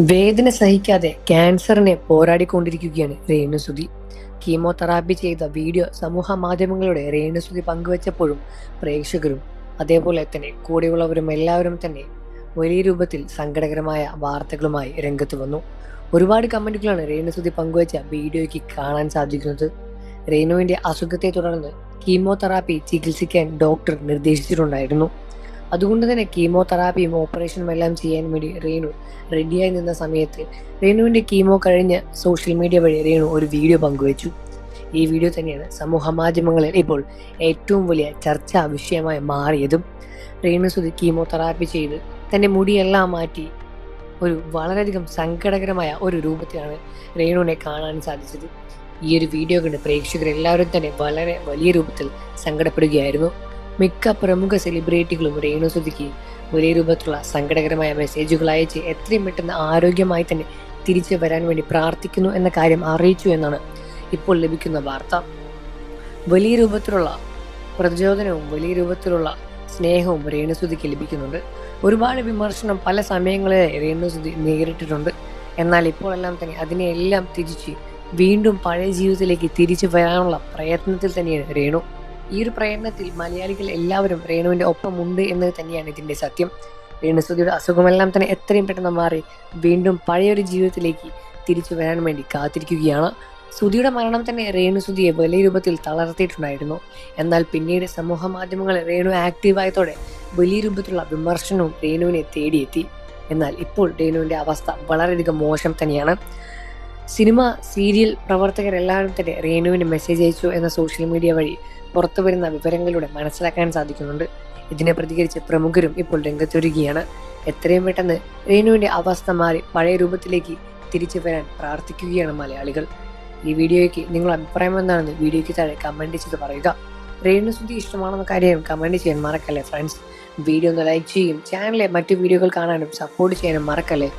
വേദന സഹിക്കാതെ ക്യാൻസറിനെ പോരാടിക്കൊണ്ടിരിക്കുകയാണ് രേണുസുതി. കീമോതെറാപ്പി ചെയ്ത വീഡിയോ സമൂഹ മാധ്യമങ്ങളിലൂടെ രേണുസുതി പങ്കുവച്ചപ്പോഴും പ്രേക്ഷകരും അതേപോലെ തന്നെ കൂടെയുള്ളവരും എല്ലാവരും തന്നെ വലിയ രൂപത്തിൽ സങ്കടകരമായ വാർത്തകളുമായി രംഗത്ത് വന്നു. ഒരുപാട് കമന്റുകളാണ് രേണുസുതി പങ്കുവച്ച വീഡിയോയ്ക്ക് കാണാൻ സാധിക്കുന്നത്. രേണുവിന്റെ അസുഖത്തെ തുടർന്ന് കീമോതെറാപ്പി ചികിത്സിക്കാൻ ഡോക്ടർ നിർദ്ദേശിച്ചിട്ടുണ്ടായിരുന്നു. അതുകൊണ്ട് തന്നെ കീമോതെറാപ്പിയും ഓപ്പറേഷനും എല്ലാം ചെയ്യാൻ വേണ്ടി രേണു റെഡിയായി നിന്ന സമയത്ത് രേണുവിന്റെ കീമോ കഴിഞ്ഞ് സോഷ്യൽ മീഡിയ വഴി രേണു ഒരു വീഡിയോ പങ്കുവച്ചു. ഈ വീഡിയോ തന്നെയാണ് സമൂഹ മാധ്യമങ്ങളിൽ ഇപ്പോൾ ഏറ്റവും വലിയ ചർച്ചാ വിഷയമായി മാറിയതും. രേണുസുതി കീമോതെറാപ്പി ചെയ്ത് തന്റെ മുടിയെല്ലാം മാറ്റി ഒരു വളരെയധികം സങ്കടകരമായ ഒരു രൂപത്തിലാണ് രേണുവിനെ കാണാൻ സാധിച്ചത്. ഈ ഒരു വീഡിയോ കണ്ട് പ്രേക്ഷകരെല്ലാവരും തന്നെ വളരെ വലിയ രൂപത്തിൽ സങ്കടപ്പെടുകയായിരുന്നു. മിക്ക പ്രമുഖ സെലിബ്രിറ്റികളും രേണുസുതിക്ക് വലിയ രൂപത്തിലുള്ള സങ്കടകരമായ മെസ്സേജുകൾ അയച്ച് എത്രയും പെട്ടെന്ന് ആരോഗ്യമായി തന്നെ തിരിച്ചു വരാൻ വേണ്ടി പ്രാർത്ഥിക്കുന്നു എന്ന കാര്യം അറിയിച്ചു എന്നാണ് ഇപ്പോൾ ലഭിക്കുന്ന വാർത്ത. വലിയ രൂപത്തിലുള്ള പ്രചോദനവും വലിയ രൂപത്തിലുള്ള സ്നേഹവും രേണുസുതിക്ക് ലഭിക്കുന്നുണ്ട്. ഒരുപാട് വിമർശനം പല സമയങ്ങളിൽ രേണുസുതി നേരിട്ടിട്ടുണ്ട്. എന്നാൽ ഇപ്പോഴെല്ലാം തന്നെ അതിനെല്ലാം തിരിച്ച് വീണ്ടും പഴയ ജീവിതത്തിലേക്ക് തിരിച്ചു വരാനുള്ള പ്രയത്നത്തിൽ തന്നെയാണ് രേണു. ഈ ഒരു പ്രയത്നത്തിൽ മലയാളികൾ എല്ലാവരും രേണുവിന്റെ ഒപ്പമുണ്ട് എന്നത് തന്നെയാണ് ഇതിന്റെ സത്യം. രേണുസുതിയുടെ അസുഖമെല്ലാം തന്നെ എത്രയും പെട്ടെന്ന് മാറി വീണ്ടും പഴയൊരു ജീവിതത്തിലേക്ക് തിരിച്ചു വരാൻ വേണ്ടി കാത്തിരിക്കുകയാണ്. സുധിയുടെ മരണം തന്നെ രേണുസുതിയെ വലിയ രൂപത്തിൽ തളർത്തിയിട്ടുണ്ടായിരുന്നു. എന്നാൽ പിന്നീട് സമൂഹ മാധ്യമങ്ങളിൽ രേണു ആക്റ്റീവായതോടെ വലിയ രൂപത്തിലുള്ള വിമർശനവും രേണുവിനെ തേടിയെത്തി. എന്നാൽ ഇപ്പോൾ രേണുവിന്റെ അവസ്ഥ വളരെയധികം മോശം തന്നെയാണ്. സിനിമ സീരിയൽ പ്രവർത്തകരെല്ലാവരും തന്നെ രേണുവിന് മെസ്സേജ് അയച്ചു എന്ന സോഷ്യൽ മീഡിയ വഴി പുറത്തു വരുന്ന വിവരങ്ങളിലൂടെ മനസ്സിലാക്കാൻ സാധിക്കുന്നുണ്ട്. ഇതിനെ പ്രതികരിച്ച് പ്രമുഖരും ഇപ്പോൾ രംഗത്തൊരുങ്ങുകയാണ്. എത്രയും പെട്ടെന്ന് രേണുവിന്റെ അവസ്ഥ മാറി പഴയ രൂപത്തിലേക്ക് തിരിച്ചു വരാൻ പ്രാർത്ഥിക്കുകയാണ് മലയാളികൾ. ഈ വീഡിയോയ്ക്ക് നിങ്ങളുടെ അഭിപ്രായം എന്താണെന്ന് വീഡിയോയ്ക്ക് താഴെ കമന്റ് ചെയ്ത് പറയുക. രേണുസുതി ഇഷ്ടമാണെന്ന കാര്യം കമന്റ് ചെയ്യാൻ മറക്കല്ലേ ഫ്രണ്ട്സ്. വീഡിയോ ഒന്ന് ലൈക്ക് ചെയ്യും, ചാനലിലെ മറ്റു വീഡിയോകൾ കാണാനും സപ്പോർട്ട് ചെയ്യാനും മറക്കല്ലേ.